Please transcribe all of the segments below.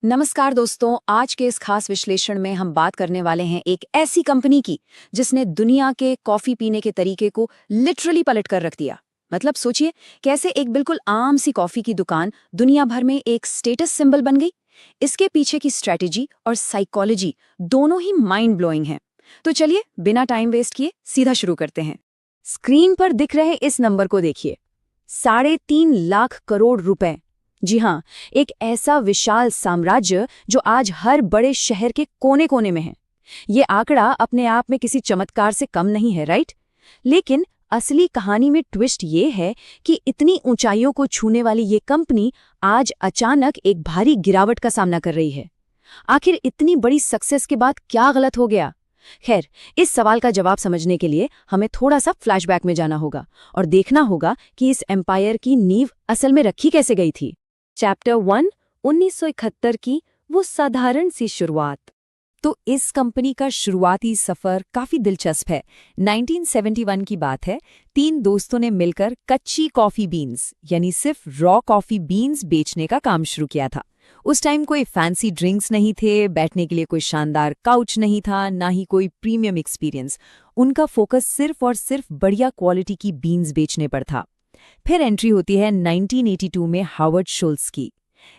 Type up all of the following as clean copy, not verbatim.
नमस्कार दोस्तों, आज के इस खास विश्लेषण में हम बात करने वाले हैं एक ऐसी कंपनी की जिसने दुनिया के कॉफी पीने के तरीके को लिटरली पलट कर रख दिया। मतलब सोचिए, कैसे एक बिल्कुल आम सी कॉफी की दुकान दुनिया भर में एक स्टेटस सिंबल बन गई। इसके पीछे की स्ट्रेटेजी और साइकोलॉजी दोनों ही माइंड ब्लोइंग हैं। तो चलिए बिना टाइम वेस्ट किए सीधा शुरू करते हैं। स्क्रीन पर दिख रहे इस नंबर को देखिए, 3.5 लाख करोड़ रुपए। जी हाँ, एक ऐसा विशाल साम्राज्य जो आज हर बड़े शहर के कोने कोने में है। ये आंकड़ा अपने आप में किसी चमत्कार से कम नहीं है, राइट? लेकिन असली कहानी में ट्विस्ट ये है कि इतनी ऊंचाइयों को छूने वाली ये कंपनी आज अचानक एक भारी गिरावट का सामना कर रही है। आखिर इतनी बड़ी सक्सेस के बाद क्या गलत हो गया? खैर, इस सवाल का जवाब समझने के लिए हमें थोड़ा सा फ्लैशबैक में जाना होगा और देखना होगा कि इस एम्पायर की नींव असल में रखी कैसे गई थी। चैप्टर 1, 1971 की वो साधारण सी शुरुआत। तो इस कंपनी का शुरुआती सफर काफी दिलचस्प है। 1971 की बात है। 3 दोस्तों ने मिलकर कच्ची कॉफी बीन्स यानी सिर्फ रॉ कॉफी बीन्स बेचने का काम शुरू किया था। उस टाइम कोई फैंसी ड्रिंक्स नहीं थे, बैठने के लिए कोई शानदार काउच नहीं था, ना ही कोई प्रीमियम एक्सपीरियंस। उनका फोकस सिर्फ और सिर्फ बढ़िया क्वालिटी की बीन्स बेचने पर था। फिर एंट्री होती है 1982 में हावर्ड शुल्ट्ज की।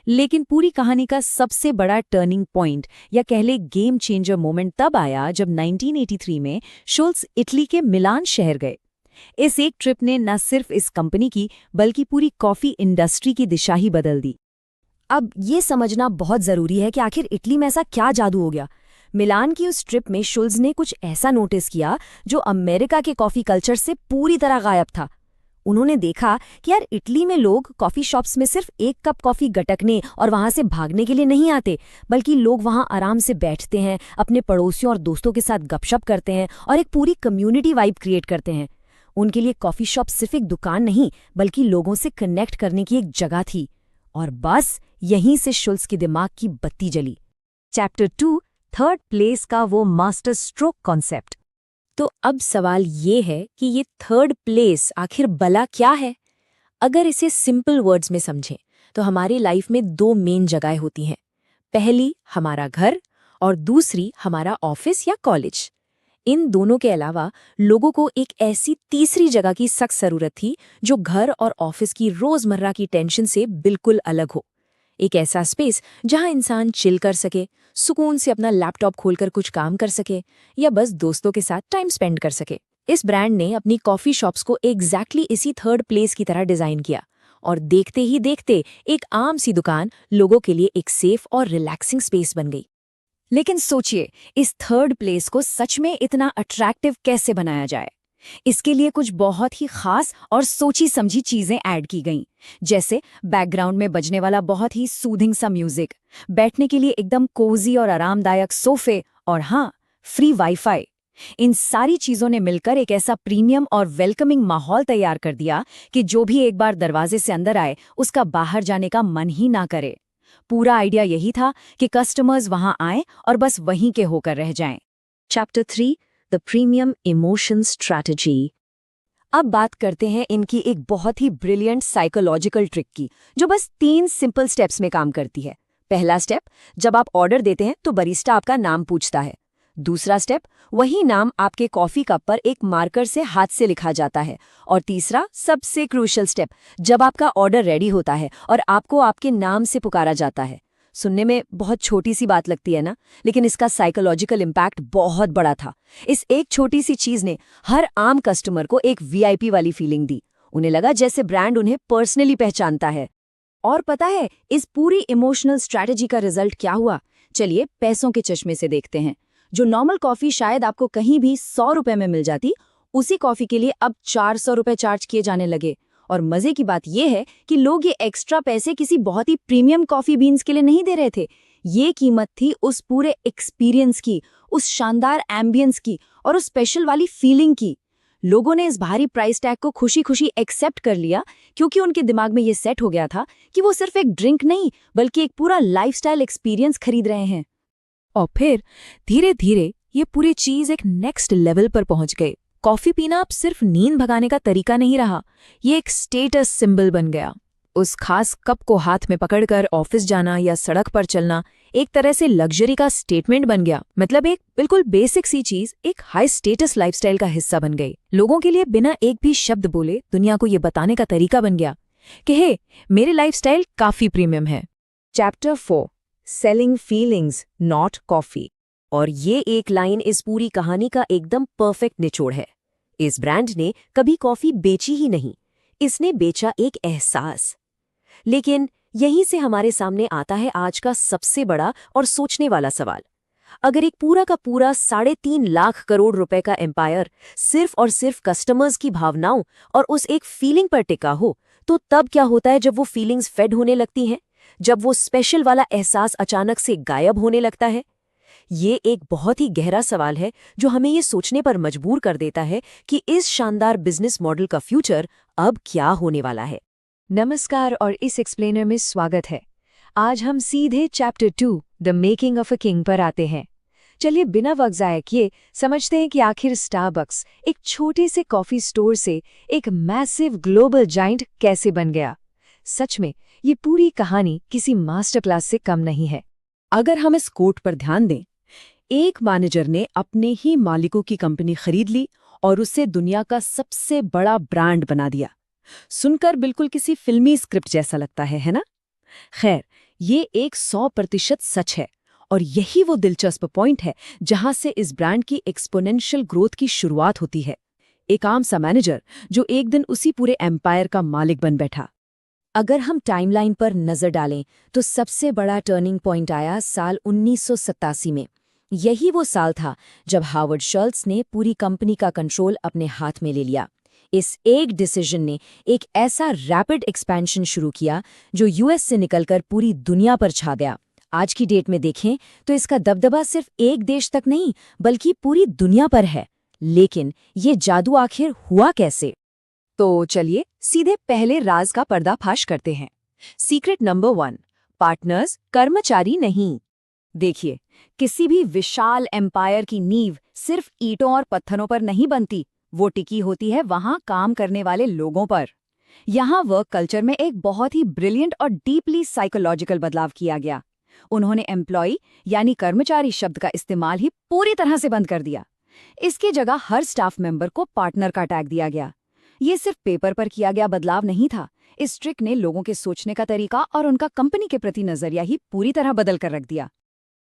लेकिन पूरी कहानी का सबसे बड़ा टर्निंग पॉइंट या कह ले गेम चेंजर मोमेंट तब आया जब 1983 में शुल्ट्ज इटली के मिलान शहर गए। इस एक ट्रिप ने न सिर्फ इस कंपनी की बल्कि पूरी कॉफी इंडस्ट्री की दिशा ही बदल दी। अब ये समझना बहुत जरूरी है कि आखिर इटली में ऐसा क्या जादू हो गया। मिलान की उस ट्रिप में शुल्ट्ज ने कुछ ऐसा नोटिस किया जो अमेरिका के कॉफी कल्चर से पूरी तरह गायब था। उन्होंने देखा कि यार, इटली में लोग कॉफी शॉप्स में सिर्फ एक कप कॉफी गटकने और वहां से भागने के लिए नहीं आते, बल्कि लोग वहां आराम से बैठते हैं, अपने पड़ोसियों और दोस्तों के साथ गपशप करते हैं और एक पूरी कम्युनिटी वाइब क्रिएट करते हैं। उनके लिए कॉफी शॉप सिर्फ एक दुकान नहीं, बल्कि लोगों से कनेक्ट करने की एक जगह थी। और बस यहीं से शुल्ट्ज के दिमाग की बत्ती जली। चैप्टर 2, थर्ड प्लेस का वो मास्टर स्ट्रोक कॉन्सेप्ट। तो अब सवाल ये है कि ये थर्ड प्लेस आखिर भला क्या है? अगर इसे सिंपल वर्ड्स में समझें तो हमारी लाइफ में 2 मेन जगहें होती हैं। पहली हमारा घर और दूसरी हमारा ऑफिस या कॉलेज। इन दोनों के अलावा लोगों को एक ऐसी तीसरी जगह की सख्त जरूरत थी जो घर और ऑफिस की रोजमर्रा की टेंशन से बिल्कुल अलग हो। एक ऐसा स्पेस जहां इंसान चिल कर सके, सुकून से अपना लैपटॉप खोलकर कुछ काम कर सके या बस दोस्तों के साथ टाइम स्पेंड कर सके। इस ब्रांड ने अपनी कॉफी शॉप्स को एग्जैक्टली इसी थर्ड प्लेस की तरह डिजाइन किया और देखते ही देखते एक आम सी दुकान लोगों के लिए एक सेफ और रिलैक्सिंग स्पेस बन गई। लेकिन सोचिए, इस थर्ड प्लेस को सच में इतना अट्रैक्टिव कैसे बनाया जाए? इसके लिए कुछ बहुत ही खास और सोची समझी चीजें ऐड की गईं, जैसे बैकग्राउंड में बजने वाला बहुत ही सूदिंग सा म्यूजिक, बैठने के लिए एकदम कोजी और आरामदायक सोफे और हाँ, फ्री वाईफाई। इन सारी चीजों ने मिलकर एक ऐसा प्रीमियम और वेलकमिंग माहौल तैयार कर दिया कि जो भी एक बार दरवाजे से अंदर आए उसका बाहर जाने का मन ही ना करे। पूरा आइडिया यही था कि कस्टमर्स वहां आएं और बस वहीं के होकर रह जाएं। Chapter 3, the premium emotion strategy. अब बात करते हैं इनकी एक बहुत ही ब्रिलियंट साइकोलॉजिकल ट्रिक की, जो बस 3 सिंपल स्टेप्स में काम करती है। पहला स्टेप, जब आप ऑर्डर देते हैं तो बरिस्टा आपका नाम पूछता है। दूसरा स्टेप, वही नाम आपके कॉफी कप पर एक मार्कर से हाथ से लिखा जाता है। और तीसरा, सबसे क्रूशियल स्टेप, जब आपका ऑर्डर रेडी होता है और आपको आपके नाम से पुकारा जाता है। सुनने में बहुत छोटी सी बात लगती है ना, लेकिन इसका साइकोलॉजिकल इम्पैक्ट बहुत बड़ा था। इस एक छोटी सी चीज ने हर आम कस्टमर को एक वीआईपी वाली फीलिंग दी। उन्हें लगा जैसे ब्रांड उन्हें पर्सनली पहचानता है। और पता है इस पूरी इमोशनल स्ट्रैटेजी का रिजल्ट क्या हुआ? चलिए पैसों के चश्मे से देखते हैं। जो नॉर्मल कॉफी शायद आपको कहीं भी 100 रुपए में मिल जाती, उसी कॉफी के लिए अब 400 रुपए चार्ज किए जाने लगे। और मजे की बात यह है कि लोग ये एक्स्ट्रा पैसे किसी बहुत ही प्रीमियम कॉफी बीन्स के लिए नहीं दे रहे थे। ये कीमत थी उस पूरे एक्सपीरियंस की, उस शानदार एम्बियंस की और उस स्पेशल वाली फीलिंग की। लोगों ने इस भारी प्राइस टैग को खुशी खुशी एक्सेप्ट कर लिया, क्योंकि उनके दिमाग में ये सेट हो गया था कि वो सिर्फ एक ड्रिंक नहीं बल्कि एक पूरा लाइफस्टाइल एक्सपीरियंस खरीद रहे हैं। और फिर धीरे धीरे ये पूरी चीज एक नेक्स्ट लेवल पर पहुंच गई। कॉफी पीना अब सिर्फ नींद भगाने का तरीका नहीं रहा, ये एक स्टेटस सिंबल बन गया। उस खास कप को हाथ में पकड़कर ऑफिस जाना या सड़क पर चलना एक तरह से लग्जरी का स्टेटमेंट बन गया। मतलब एक बिल्कुल बेसिक सी चीज एक हाई स्टेटस लाइफस्टाइल का हिस्सा बन गई। लोगों के लिए बिना एक भी शब्द बोले दुनिया को ये बताने का तरीका बन गया कि हे, मेरी लाइफस्टाइल काफी प्रीमियम है। Chapter 4 selling feelings not coffee. और ये एक लाइन इस पूरी कहानी का एकदम परफेक्ट निचोड़ है। इस ब्रांड ने कभी कॉफी बेची ही नहीं, इसने बेचा एक एहसास। लेकिन यहीं से हमारे सामने आता है आज का सबसे बड़ा और सोचने वाला सवाल। अगर एक पूरा का पूरा 3.5 लाख करोड़ रुपए का एम्पायर सिर्फ और सिर्फ कस्टमर्स की भावनाओं और उस एक फीलिंग पर टिका हो, तो तब क्या होता है जब वो फीलिंग्स फेड होने लगती हैं, जब वो स्पेशल वाला एहसास अचानक से गायब होने लगता है? ये एक बहुत ही गहरा सवाल है जो हमें ये सोचने पर मजबूर कर देता है कि इस शानदार बिजनेस मॉडल का फ्यूचर अब क्या होने वाला है। नमस्कार और इस एक्सप्लेनर में स्वागत है। आज हम सीधे chapter 2 the making of a king पर आते हैं। चलिए बिना वक्त ज़ाया किए समझते हैं कि आखिर स्टारबक्स एक छोटे से कॉफी स्टोर से एक मैसिव ग्लोबल जाइंट कैसे बन गया। सच में ये पूरी कहानी किसी मास्टर क्लास से कम नहीं है। अगर हम इस कोट पर ध्यान दें, एक मैनेजर ने अपने ही मालिकों की कंपनी खरीद ली और उसे दुनिया का सबसे बड़ा ब्रांड बना दिया। सुनकर बिल्कुल किसी फिल्मी स्क्रिप्ट जैसा लगता है ना? खैर, ये एक 100% सच है और यही वो दिलचस्प पॉइंट है जहां से इस ब्रांड की एक्सपोनेंशियल ग्रोथ की शुरुआत होती है। एक आम सा मैनेजर जो एक दिन उसी पूरे एम्पायर का मालिक बन बैठा। अगर हम टाइमलाइन पर नजर डालें तो सबसे बड़ा टर्निंग पॉइंट आया साल 1987 में। यही वो साल था जब हावर्ड शल्ट्ज ने पूरी कंपनी का कंट्रोल अपने हाथ में ले लिया। इस एक डिसीजन ने एक ऐसा रैपिड एक्सपेंशन शुरू किया जो यूएस से निकलकर पूरी दुनिया पर छा गया। आज की डेट में देखें तो इसका दबदबा सिर्फ एक देश तक नहीं बल्कि पूरी दुनिया पर है। लेकिन ये जादू आखिर हुआ कैसे? तो चलिए सीधे पहले राज का पर्दाफाश करते हैं। सीक्रेट नंबर 1, पार्टनर्स कर्मचारी नहीं। देखिए, किसी भी विशाल एम्पायर की नींव सिर्फ ईंटों और पत्थरों पर नहीं बनती, वो टिकी होती है वहां काम करने वाले लोगों पर। यहाँ वर्क कल्चर में एक बहुत ही ब्रिलियंट और डीपली साइकोलॉजिकल बदलाव किया गया। उन्होंने एम्प्लॉय यानी कर्मचारी शब्द का इस्तेमाल ही पूरी तरह से बंद कर दिया। इसकी जगह हर स्टाफ मेंबर को पार्टनर का टैग दिया गया। ये सिर्फ पेपर पर किया गया बदलाव नहीं था, इस ट्रिक ने लोगों के सोचने का तरीका और उनका कंपनी के प्रति नजरिया ही पूरी तरह बदल कर रख दिया।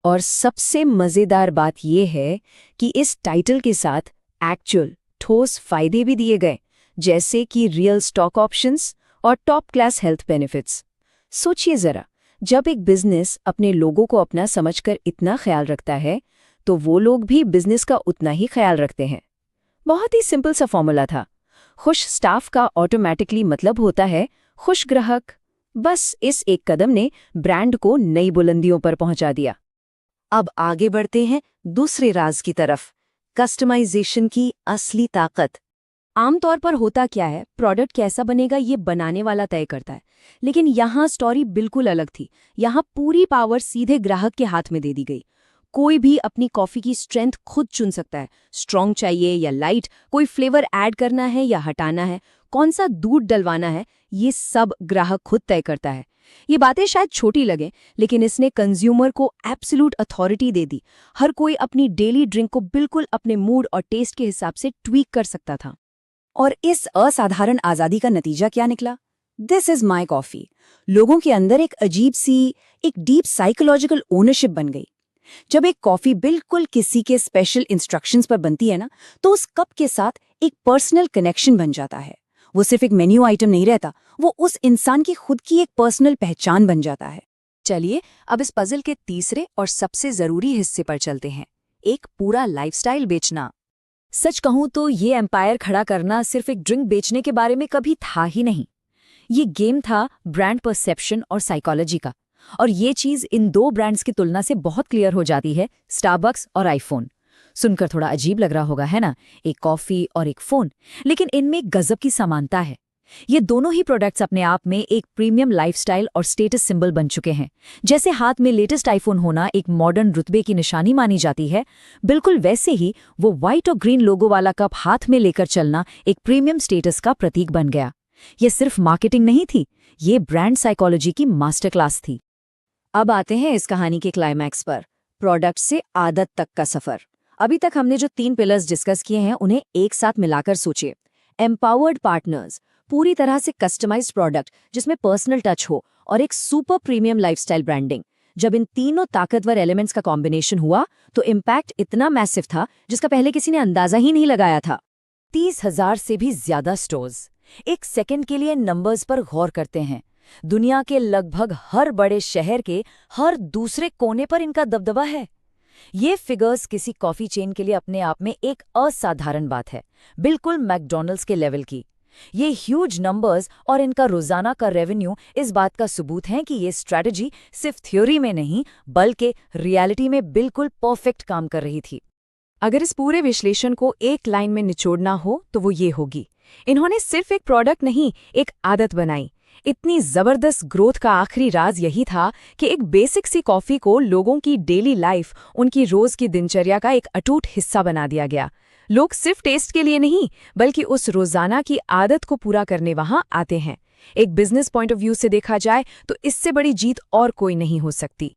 और सबसे मजेदार बात यह है कि इस टाइटल के साथ एक्चुअल ठोस फायदे भी दिए गए, जैसे कि रियल स्टॉक ऑप्शंस और टॉप क्लास हेल्थ बेनिफिट्स। सोचिए जरा, जब एक बिजनेस अपने लोगों को अपना समझकर इतना ख्याल रखता है तो वो लोग भी बिजनेस का उतना ही ख्याल रखते हैं। बहुत ही सिंपल सा फॉर्मूला था। खुश स्टाफ का ऑटोमेटिकली मतलब होता है खुश ग्राहक। बस इस एक कदम ने ब्रांड को नई बुलंदियों पर पहुंचा दिया। अब आगे बढ़ते हैं दूसरे राज की तरफ, कस्टमाइजेशन की असली ताकत। आमतौर पर होता क्या है, प्रोडक्ट कैसा बनेगा ये बनाने वाला तय करता है, लेकिन यहाँ स्टोरी बिल्कुल अलग थी। यहाँ पूरी पावर सीधे ग्राहक के हाथ में दे दी गई। कोई भी अपनी कॉफी की स्ट्रेंथ खुद चुन सकता है। स्ट्रॉन्ग चाहिए या लाइट, कोई फ्लेवर ऐड करना है या हटाना है, कौन सा दूध डलवाना है, ये सब ग्राहक खुद तय करता है। ये बातें शायद छोटी लगें, लेकिन इसने कंज्यूमर को एब्सोल्यूट अथॉरिटी दे दी। हर कोई अपनी डेली ड्रिंक को बिल्कुल अपने मूड और टेस्ट के हिसाब से ट्वीक कर सकता था। और इस असाधारण आज़ादी का नतीजा क्या निकला? This is my coffee. लोगों के अंदर एक अजीब सी, एक डीप साइकोलॉजिकल ओनरशिप बन गई। जब एक कॉफी बिल्कुल किसी के स्पेशल इंस्ट्रक्शंस पर बनती है ना, तो उस कप के साथ एक पर्सनल कनेक्शन बन जाता है। वो सिर्फ एक मेन्यू आइटम नहीं रहता, वो उस इंसान की खुद की एक पर्सनल पहचान बन जाता है। चलिए अब इस पजल के तीसरे और सबसे जरूरी हिस्से पर चलते हैं, एक पूरा लाइफस्टाइल बेचना। सच कहूं तो ये एम्पायर खड़ा करना सिर्फ एक ड्रिंक बेचने के बारे में कभी था ही नहीं। ये गेम था ब्रांड परसेप्शन और साइकोलॉजी का। और ये चीज इन दो ब्रांड्स की तुलना से बहुत क्लियर हो जाती है, स्टारबक्स और आईफोन। सुनकर थोड़ा अजीब लग रहा होगा, है ना? एक कॉफी और एक फोन, लेकिन इनमें एक गजब की समानता है। ये दोनों ही प्रोडक्ट्स अपने आप में एक प्रीमियम लाइफस्टाइल और स्टेटस सिंबल बन चुके हैं। जैसे हाथ में लेटेस्ट आईफोन होना एक मॉडर्न रुतबे की निशानी मानी जाती है, बिल्कुल वैसे ही वो व्हाइट और ग्रीन लोगो वाला कप हाथ में लेकर चलना एक प्रीमियम स्टेटस का प्रतीक बन गया। ये सिर्फ मार्केटिंग नहीं थी, ये ब्रांड साइकोलॉजी की मास्टर क्लास थी। अब आते हैं इस कहानी के क्लाइमैक्स पर, प्रोडक्ट से आदत तक का सफर। अभी तक हमने जो 3 पिलर्स डिस्कस किए हैं उन्हें एक साथ मिलाकर सोचिए। एम्पावर्ड पार्टनर्स, पूरी तरह से कस्टमाइज्ड प्रोडक्ट जिसमें पर्सनल टच हो, और एक सुपर प्रीमियम लाइफस्टाइल ब्रांडिंग। जब इन तीनों ताकतवर एलिमेंट्स का कॉम्बिनेशन हुआ तो इम्पैक्ट इतना मैसिव था जिसका पहले किसी ने अंदाजा ही नहीं लगाया था। 30,000 से भी ज्यादा स्टोर्स। एक सेकंड के लिए नंबर्स पर गौर करते हैं। दुनिया के लगभग हर बड़े शहर के हर दूसरे कोने पर इनका दबदबा है। ये फिगर्स किसी कॉफी चेन के लिए अपने आप में एक असाधारण बात है, बिल्कुल मैकडॉनल्ड्स के लेवल की। ये ह्यूज नंबर्स और इनका रोजाना का रेवेन्यू इस बात का सबूत है कि ये स्ट्रैटेजी सिर्फ थ्योरी में नहीं बल्कि रियलिटी में बिल्कुल परफेक्ट काम कर रही थी। अगर इस पूरे विश्लेषण को एक लाइन में निचोड़ना हो तो वो ये होगी, इन्होंने सिर्फ एक प्रोडक्ट नहीं, एक आदत बनाई। इतनी जबरदस्त ग्रोथ का आखिरी राज यही था कि एक बेसिक सी कॉफी को लोगों की डेली लाइफ, उनकी रोज की दिनचर्या का एक अटूट हिस्सा बना दिया गया। लोग सिर्फ टेस्ट के लिए नहीं बल्कि उस रोजाना की आदत को पूरा करने वहां आते हैं। एक बिजनेस पॉइंट ऑफ व्यू से देखा जाए तो इससे बड़ी जीत और कोई नहीं हो सकती।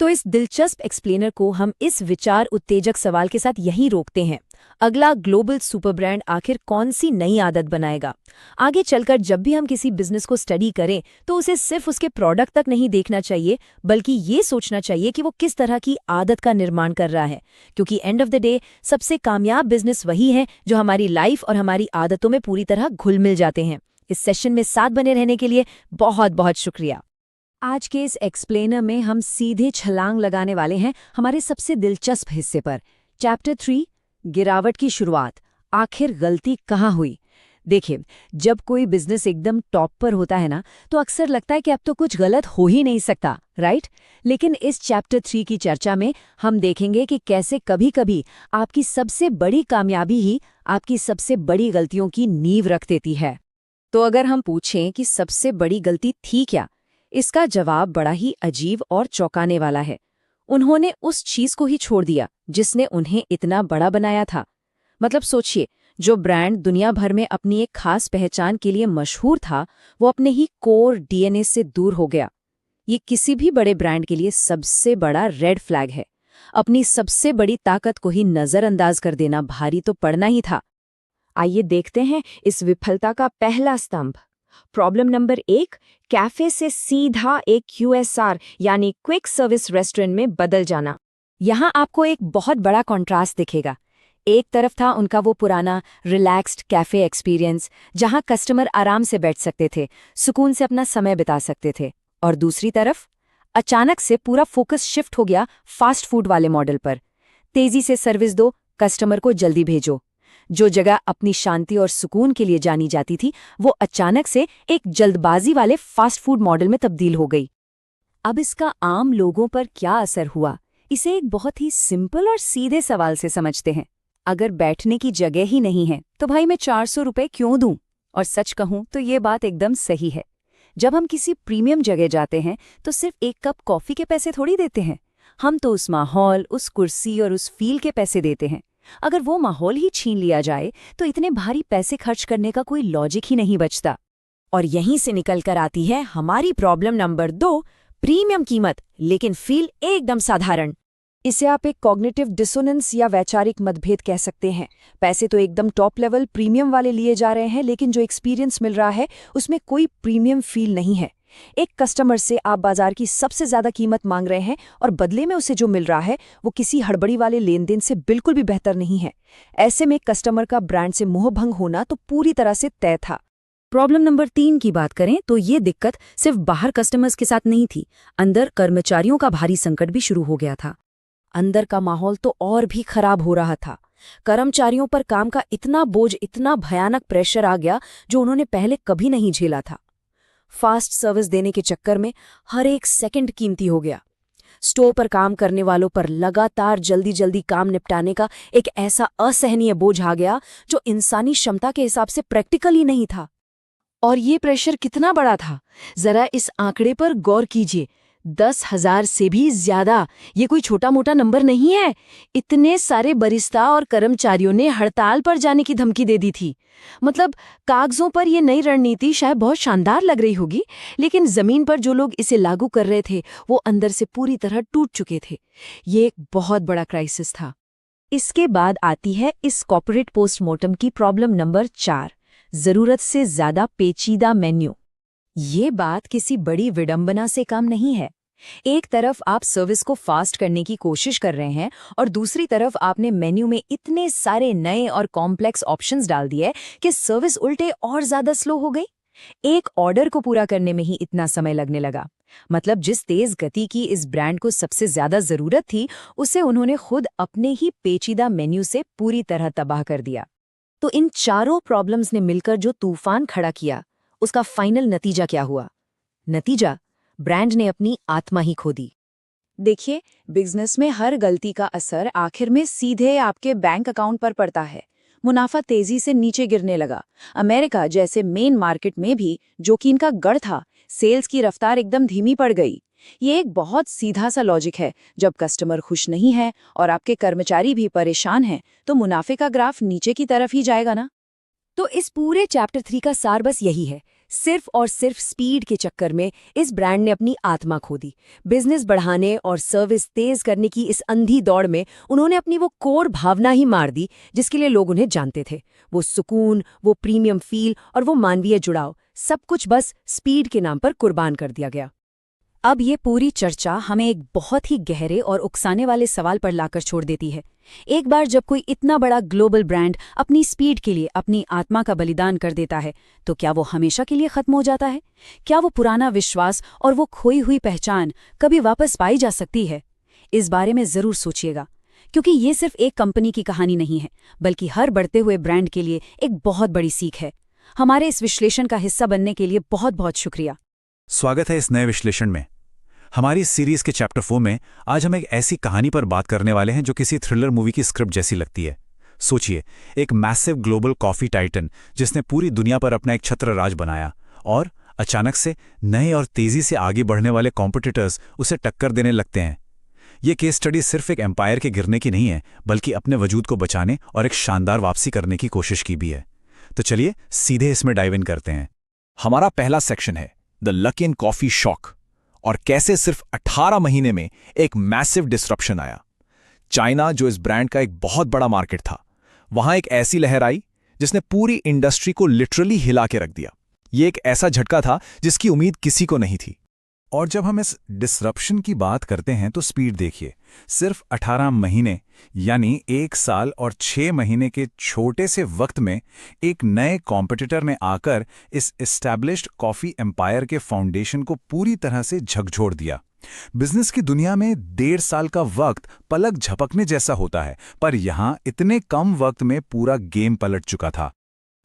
तो इस दिलचस्प एक्सप्लेनर को हम इस विचार उत्तेजक सवाल के साथ यहीं रोकते हैं। अगला ग्लोबल सुपर ब्रांड आखिर कौन सी नई आदत बनाएगा? आगे चलकर जब भी हम किसी बिजनेस को स्टडी करें तो उसे सिर्फ उसके प्रोडक्ट तक नहीं देखना चाहिए बल्कि ये सोचना चाहिए कि वो किस तरह की आदत का निर्माण कर रहा है, क्योंकि एंड ऑफ द डे सबसे कामयाब बिजनेस वही है जो हमारी लाइफ और हमारी आदतों में पूरी तरह घुल मिल जाते हैं। इस सेशन में साथ बने रहने के लिए बहुत बहुत शुक्रिया। आज के इस एक्सप्लेनर में हम सीधे छलांग लगाने वाले हैं हमारे सबसे दिलचस्प हिस्से पर। चैप्टर 3, गिरावट की शुरुआत, आखिर गलती कहाँ हुई? देखिए, जब कोई बिजनेस एकदम टॉप पर होता है ना, तो अक्सर लगता है कि अब तो कुछ गलत हो ही नहीं सकता, राइट? लेकिन इस चैप्टर 3 की चर्चा में हम देखेंगे कि कैसे कभी-कभी आपकी सबसे बड़ी कामयाबी ही आपकी सबसे बड़ी गलतियों की नींव रख देती है। तो अगर हम पूछें कि सबसे बड़ी गलती थी क्या, इसका जवाब बड़ा ही अजीब और चौंकाने वाला है। उन्होंने उस चीज को ही छोड़ दिया जिसने उन्हें इतना बड़ा बनाया था। मतलब सोचिए, जो ब्रांड दुनिया भर में अपनी एक खास पहचान के लिए मशहूर था, वो अपने ही कोर डीएनए से दूर हो गया। ये किसी भी बड़े ब्रांड के लिए सबसे बड़ा रेड फ्लैग है। अपनी सबसे बड़ी ताकत को ही नजरअंदाज कर देना भारी तो पड़ना ही था। आइए देखते हैं इस विफलता का पहला स्तंभ। प्रॉब्लम नंबर 1, कैफे से सीधा एक QSR यानी क्विक सर्विस रेस्टोरेंट में बदल जाना। यहाँ आपको एक बहुत बड़ा कॉन्ट्रास्ट दिखेगा। एक तरफ था उनका वो पुराना रिलैक्स्ड कैफे एक्सपीरियंस जहाँ कस्टमर आराम से बैठ सकते थे, सुकून से अपना समय बिता सकते थे, और दूसरी तरफ अचानक से पूरा फोकस शिफ्ट हो गया फास्ट फूड वाले मॉडल पर। तेजी से सर्विस दो, कस्टमर को जल्दी भेजो। जो जगह अपनी शांति और सुकून के लिए जानी जाती थी, वो अचानक से एक जल्दबाजी वाले फास्ट फूड मॉडल में तब्दील हो गई। अब इसका आम लोगों पर क्या असर हुआ, इसे एक बहुत ही सिंपल और सीधे सवाल से समझते हैं। अगर बैठने की जगह ही नहीं है तो भाई मैं 400 रुपए क्यों दूं? और सच कहूं तो ये बात एकदम सही है। जब हम किसी प्रीमियम जगह जाते हैं तो सिर्फ एक कप कॉफी के पैसे थोड़ी देते हैं, हम तो उस माहौल, उस कुर्सी और उस फील के पैसे देते हैं। अगर वो माहौल ही छीन लिया जाए तो इतने भारी पैसे खर्च करने का कोई लॉजिक ही नहीं बचता। और यहीं से निकल कर आती है हमारी प्रॉब्लम नंबर 2, प्रीमियम कीमत लेकिन फील एकदम साधारण। इसे आप एक कॉग्निटिव डिसोनेंस या वैचारिक मतभेद कह सकते हैं। पैसे तो एकदम टॉप लेवल प्रीमियम वाले लिए जा रहे हैं, लेकिन जो एक्सपीरियंस मिल रहा है उसमें कोई प्रीमियम फील नहीं है। एक कस्टमर से आप बाजार की सबसे ज्यादा कीमत मांग रहे हैं और बदले में उसे जो मिल रहा है वो किसी हड़बड़ी वाले लेन देन से बिल्कुल भी बेहतर नहीं है। ऐसे में कस्टमर का ब्रांड से मोहभंग होना तो पूरी तरह से तय था। प्रॉब्लम नंबर 3 की बात करें तो ये दिक्कत सिर्फ बाहर कस्टमर्स के साथ नहीं थी, अंदर कर्मचारियों का भारी संकट भी शुरू हो गया था। अंदर का माहौल तो और भी खराब हो रहा था। कर्मचारियों पर काम का इतना बोझ, इतना भयानक प्रेशर आ गया जो उन्होंने पहले कभी नहीं झेला था। फास्ट सर्विस देने के चक्कर में हर एक सेकंड कीमती हो गया। स्टोर पर काम करने वालों पर लगातार जल्दी जल्दी काम निपटाने का एक ऐसा असहनीय बोझ आ गया जो इंसानी क्षमता के हिसाब से प्रैक्टिकल ही नहीं था। और ये प्रेशर कितना बड़ा था, जरा इस आंकड़े पर गौर कीजिए। 10,000 से भी ज्यादा। ये कोई छोटा मोटा नंबर नहीं है। इतने सारे बरिस्ता और कर्मचारियों ने हड़ताल पर जाने की धमकी दे दी थी। मतलब कागजों पर ये नई रणनीति शायद बहुत शानदार लग रही होगी, लेकिन जमीन पर जो लोग इसे लागू कर रहे थे वो अंदर से पूरी तरह टूट चुके थे। ये एक बहुत बड़ा क्राइसिस था। इसके बाद आती है इस कॉर्पोरेट पोस्टमार्टम की प्रॉब्लम नंबर 4, जरूरत से ज्यादा पेचीदा मेन्यू। ये बात किसी बड़ी विडंबना से कम नहीं है। एक तरफ आप सर्विस को फास्ट करने की कोशिश कर रहे हैं और दूसरी तरफ आपने मेन्यू में इतने सारे नए और कॉम्प्लेक्स ऑप्शंस डाल दिए कि सर्विस उल्टे और ज्यादा स्लो हो गई। एक ऑर्डर को पूरा करने में ही इतना समय लगने लगा। मतलब जिस तेज गति की इस ब्रांड को सबसे ज्यादा जरूरत थी, उसे उन्होंने खुद अपने ही पेचीदा मेन्यू से पूरी तरह तबाह कर दिया। तो इन चारों प्रॉब्लम्स ने मिलकर जो तूफान खड़ा किया, उसका फाइनल नतीजा क्या हुआ? नतीजा, ब्रांड ने अपनी आत्मा ही खो दी। देखिए, बिजनेस में हर गलती का असर आखिर में सीधे आपके बैंक अकाउंट पर पड़ता है। मुनाफा तेजी से नीचे गिरने लगा। अमेरिका जैसे मेन मार्केट में भी, जो कि इनका गढ़ था, सेल्स की रफ्तार एकदम धीमी पड़ गई। ये एक बहुत सीधा सा लॉजिक है। जब कस्टमर खुश नहीं है और आपके कर्मचारी भी परेशान हैं, तो मुनाफे का ग्राफ नीचे की तरफ ही जाएगा ना। तो इस पूरे चैप्टर 3 का सार बस यही है। सिर्फ और सिर्फ स्पीड के चक्कर में इस ब्रांड ने अपनी आत्मा खो दी। बिजनेस बढ़ाने और सर्विस तेज करने की इस अंधी दौड़ में उन्होंने अपनी वो कोर भावना ही मार दी जिसके लिए लोग उन्हें जानते थे। वो सुकून, वो प्रीमियम फील और वो मानवीय जुड़ाव, सब कुछ बस स्पीड के नाम पर कुर्बान कर दिया गया। अब ये पूरी चर्चा हमें एक बहुत ही गहरे और उकसाने वाले सवाल पर लाकर छोड़ देती है। एक बार जब कोई इतना बड़ा ग्लोबल ब्रांड अपनी स्पीड के लिए अपनी आत्मा का बलिदान कर देता है, तो क्या वो हमेशा के लिए खत्म हो जाता है? क्या वो पुराना विश्वास और वो खोई हुई पहचान कभी वापस पाई जा सकती है? इस बारे में जरूर सोचिएगा, क्योंकि ये सिर्फ एक कंपनी की कहानी नहीं है, बल्कि हर बढ़ते हुए ब्रांड के लिए एक बहुत बड़ी सीख है। हमारे इस विश्लेषण का हिस्सा बनने के लिए बहुत बहुत शुक्रिया। स्वागत है इस नए विश्लेषण में। हमारी इस सीरीज के चैप्टर 4 में आज हम एक ऐसी कहानी पर बात करने वाले हैं जो किसी थ्रिलर मूवी की स्क्रिप्ट जैसी लगती है। सोचिए, एक मैसिव ग्लोबल कॉफी टाइटन जिसने पूरी दुनिया पर अपना एक छत्र राज बनाया, और अचानक से नए और तेजी से आगे बढ़ने वाले कॉम्पिटिटर्स उसे टक्कर देने लगते हैं। ये केस स्टडी सिर्फ एक एम्पायर के गिरने की नहीं है, बल्कि अपने वजूद को बचाने और एक शानदार वापसी करने की कोशिश की भी है। तो चलिए सीधे इसमें डाइव इन करते हैं। हमारा पहला सेक्शन है the lucky and coffee shock, और कैसे सिर्फ 18 महीने में एक मैसिव डिसरप्शन आया। चाइना, जो इस ब्रांड का एक बहुत बड़ा मार्केट था, वहां एक ऐसी लहर आई जिसने पूरी इंडस्ट्री को लिटरली हिला के रख दिया। ये एक ऐसा झटका था जिसकी उम्मीद किसी को नहीं थी। और जब हम इस डिसरप्शन की बात करते हैं तो स्पीड देखिए, सिर्फ 18 महीने यानी 1 साल और 6 महीने के छोटे से वक्त में एक नए कॉम्पिटिटर ने आकर इस एस्टैब्लिश्ड कॉफी एम्पायर के फाउंडेशन को पूरी तरह से झकझोर दिया। बिजनेस की दुनिया में 1.5 साल का वक्त पलक झपकने जैसा होता है, पर यहाँ इतने कम वक्त में पूरा गेम पलट चुका था।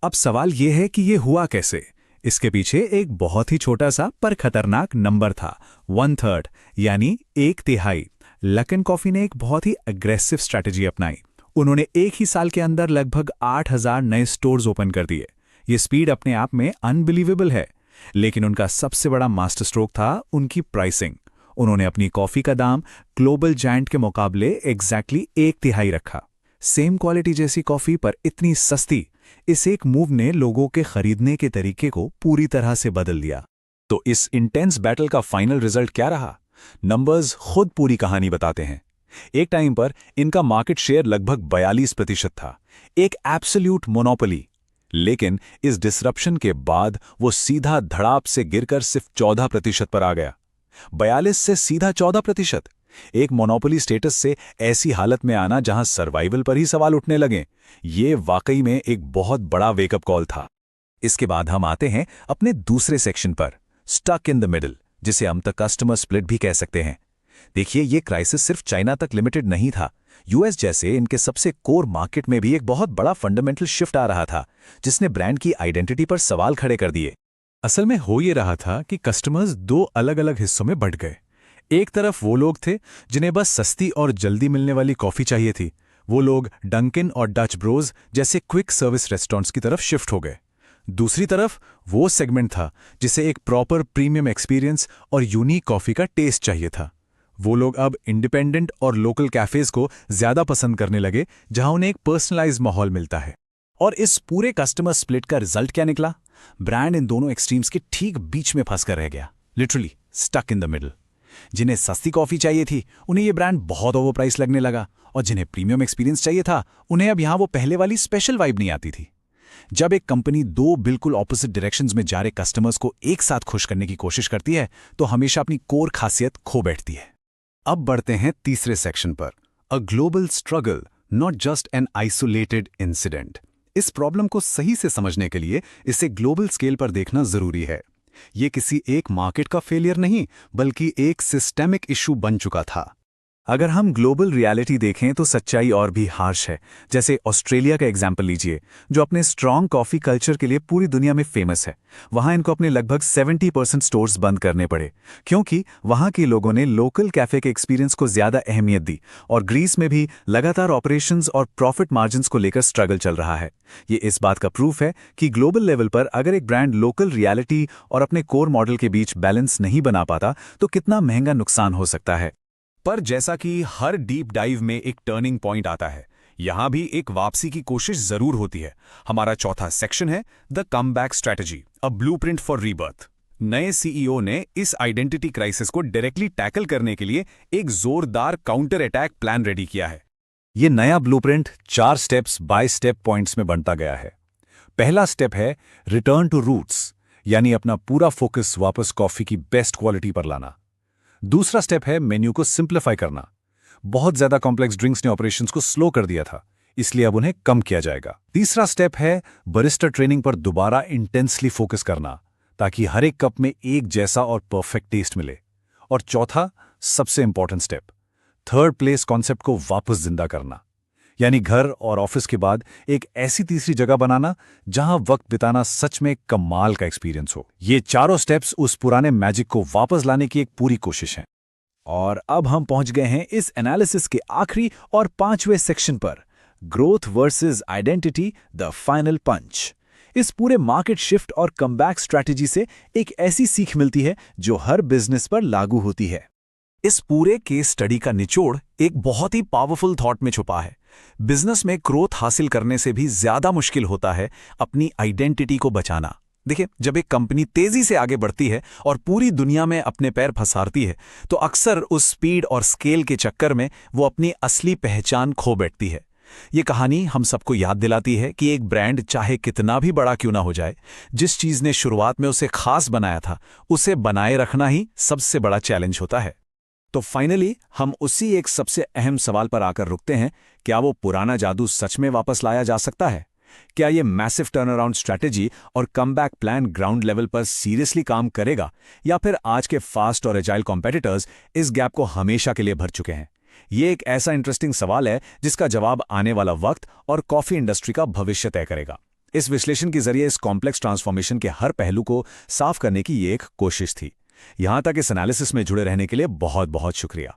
अब सवाल ये है कि ये हुआ कैसे? इसके पीछे एक बहुत ही छोटा सा पर खतरनाक नंबर था, 1/3 यानी 1/3। लकन कॉफी ने एक बहुत ही अग्रेसिव स्ट्रैटेजी अपनाई। उन्होंने एक ही साल के अंदर लगभग 8,000 नए स्टोर्स ओपन कर दिए। ये स्पीड अपने आप में अनबिलीवेबल है, लेकिन उनका सबसे बड़ा मास्टर स्ट्रोक था उनकी प्राइसिंग। उन्होंने अपनी कॉफी का दाम ग्लोबल जायंट के मुकाबले एग्जैक्टली 1/3 रखा। सेम क्वालिटी जैसी कॉफी पर इतनी सस्ती। इस एक मूव ने लोगों के खरीदने के तरीके को पूरी तरह से बदल दिया। तो इस इंटेंस बैटल का फाइनल रिजल्ट क्या रहा? नंबर्स खुद पूरी कहानी बताते हैं। एक टाइम पर इनका मार्केट शेयर लगभग 42% था, एक एब्सोल्यूट मोनोपोली। लेकिन इस डिसरप्शन के बाद वो सीधा धड़ाप से गिरकर सिर्फ 14% पर आ गया। 42 से सीधा 14%। एक मोनोपोली स्टेटस से ऐसी हालत में आना जहां सर्वाइवल पर ही सवाल उठने लगे, ये वाकई में एक बहुत बड़ा वेकअप कॉल था। इसके बाद हम आते हैं अपने दूसरे सेक्शन पर, स्टक इन द मिडल, जिसे हम तक कस्टमर स्प्लिट भी कह सकते हैं। देखिए, ये क्राइसिस सिर्फ चाइना तक लिमिटेड नहीं था। यूएस जैसे इनके सबसे कोर मार्केट में भी एक बहुत बड़ा फंडामेंटल शिफ्ट आ रहा था, जिसने ब्रांड की आइडेंटिटी पर सवाल खड़े कर दिए। असल में हो ये रहा था कि कस्टमर्स 2 अलग-अलग हिस्सों में बंट गए। एक तरफ वो लोग थे जिन्हें बस सस्ती और जल्दी मिलने वाली कॉफी चाहिए थी। वो लोग डंकिन और डच ब्रोज जैसे क्विक सर्विस रेस्टोरेंट्स की तरफ शिफ्ट हो गए। दूसरी तरफ वो सेगमेंट था जिसे एक प्रॉपर प्रीमियम एक्सपीरियंस और यूनिक कॉफ़ी का टेस्ट चाहिए था। वो लोग अब इंडिपेंडेंट और लोकल कैफ़ेज़ को ज़्यादा पसंद करने लगे, जहां उन्हें एक पर्सनलाइज्ड माहौल मिलता है। और इस पूरे कस्टमर स्प्लिट का रिजल्ट क्या निकला? ब्रांड इन दोनों एक्सट्रीम्स के ठीक बीच में फंस कर रह गया, literally stuck in the middle. जिन्हें सस्ती कॉफ़ी चाहिए थी, उन्हें ये ब्रांड बहुत ओवर प्राइस लगने लगा, और जिन्हें प्रीमियम एक्सपीरियंस चाहिए था, उन्हें अब यहाँ वो पहले वाली स्पेशल वाइब नहीं आती थी। जब एक कंपनी दो बिल्कुल ऑपोजिट डायरेक्शंस में जा रहे कस्टमर्स को एक साथ खुश करने की कोशिश करती है, तो हमेशा अपनी कोर खासियत खो बैठती है। अब बढ़ते हैं तीसरे सेक्शन पर, a global struggle, not just an isolated incident. इस प्रॉब्लम को सही से समझने के लिए इसे ग्लोबल स्केल पर देखना जरूरी है। ये किसी एक मार्केट का फेलियर नहीं, बल्कि एक सिस्टेमिक इशू बन चुका था। अगर हम ग्लोबल रियलिटी देखें तो सच्चाई और भी हार्श है। जैसे ऑस्ट्रेलिया का एग्जाम्पल लीजिए, जो अपने स्ट्रॉन्ग कॉफ़ी कल्चर के लिए पूरी दुनिया में फेमस है। वहाँ इनको अपने लगभग 70% स्टोर्स बंद करने पड़े, क्योंकि वहाँ के लोगों ने लोकल कैफ़े के एक्सपीरियंस को ज़्यादा अहमियत दी। और ग्रीस में भी लगातार ऑपरेशंस और प्रॉफिट मार्जिन्स को लेकर स्ट्रगल चल रहा है। ये इस बात का प्रूफ है कि ग्लोबल लेवल पर अगर एक ब्रांड लोकल रियलिटी और अपने कोर मॉडल के बीच बैलेंस नहीं बना पाता, तो कितना महंगा नुकसान हो सकता है। पर जैसा कि हर डीप डाइव में एक टर्निंग पॉइंट आता है, यहां भी एक वापसी की कोशिश जरूर होती है। हमारा चौथा सेक्शन है the comeback strategy, a blueprint for rebirth. नए सीईओ ने इस आइडेंटिटी क्राइसिस को डायरेक्टली टैकल करने के लिए एक जोरदार काउंटर अटैक प्लान रेडी किया है। ये नया blueprint 4 steps by step points में बनता गया है। पहला स्टेप है रिटर्न टू रूट्स, यानी अपना पूरा फोकस वापस कॉफी की बेस्ट क्वालिटी पर लाना। दूसरा स्टेप है मेन्यू को सिंप्लीफाई करना। बहुत ज्यादा कॉम्प्लेक्स ड्रिंक्स ने ऑपरेशंस को स्लो कर दिया था, इसलिए अब उन्हें कम किया जाएगा। तीसरा स्टेप है बरिस्टा ट्रेनिंग पर दोबारा इंटेंसली फोकस करना, ताकि हर एक कप में एक जैसा और परफेक्ट टेस्ट मिले। और चौथा, सबसे important step, third place concept को वापस जिंदा करना, यानी घर और ऑफिस के बाद एक ऐसी तीसरी जगह बनाना जहां वक्त बिताना सच में कमाल का एक्सपीरियंस हो। ये चारों स्टेप्स उस पुराने मैजिक को वापस लाने की एक पूरी कोशिश है। और अब हम पहुंच गए हैं इस एनालिसिस के आखिरी और 5वें सेक्शन पर, growth versus identity, the final punch. इस पूरे मार्केट शिफ्ट और कमबैक स्ट्रैटेजी से एक ऐसी सीख मिलती है जो हर बिजनेस पर लागू होती है। इस पूरे केस स्टडी का निचोड़ एक बहुत ही पावरफुल थॉट में छुपा है। बिजनेस में ग्रोथ हासिल करने से भी ज्यादा मुश्किल होता है अपनी आइडेंटिटी को बचाना। देखिए, जब एक कंपनी तेजी से आगे बढ़ती है और पूरी दुनिया में अपने पैर फंसाती है, तो अक्सर उस स्पीड और स्केल के चक्कर में वो अपनी असली पहचान खो बैठती है। ये कहानी हम सबको याद दिलाती है कि एक ब्रांड चाहे कितना भी बड़ा क्यों ना हो जाए, जिस चीज ने शुरुआत में उसे खास बनाया था, उसे बनाए रखना ही सबसे बड़ा चैलेंज होता है। तो फाइनली हम उसी एक सबसे अहम सवाल पर आकर रुकते हैं, क्या वो पुराना जादू सच में वापस लाया जा सकता है? क्या ये मैसिव टर्नअराउंड स्ट्रैटेजी और कमबैक प्लान ग्राउंड लेवल पर सीरियसली काम करेगा, या फिर आज के फास्ट और एजाइल कॉम्पिटिटर्स इस गैप को हमेशा के लिए भर चुके हैं? ये एक ऐसा इंटरेस्टिंग सवाल है जिसका जवाब आने वाला वक्त और कॉफी इंडस्ट्री का भविष्य तय करेगा। इस विश्लेषण के जरिए इस कॉम्प्लेक्स ट्रांसफॉर्मेशन के हर पहलू को साफ करने की ये एक कोशिश थी। यहां तक इस एनालिसिस में जुड़े रहने के लिए बहुत बहुत शुक्रिया।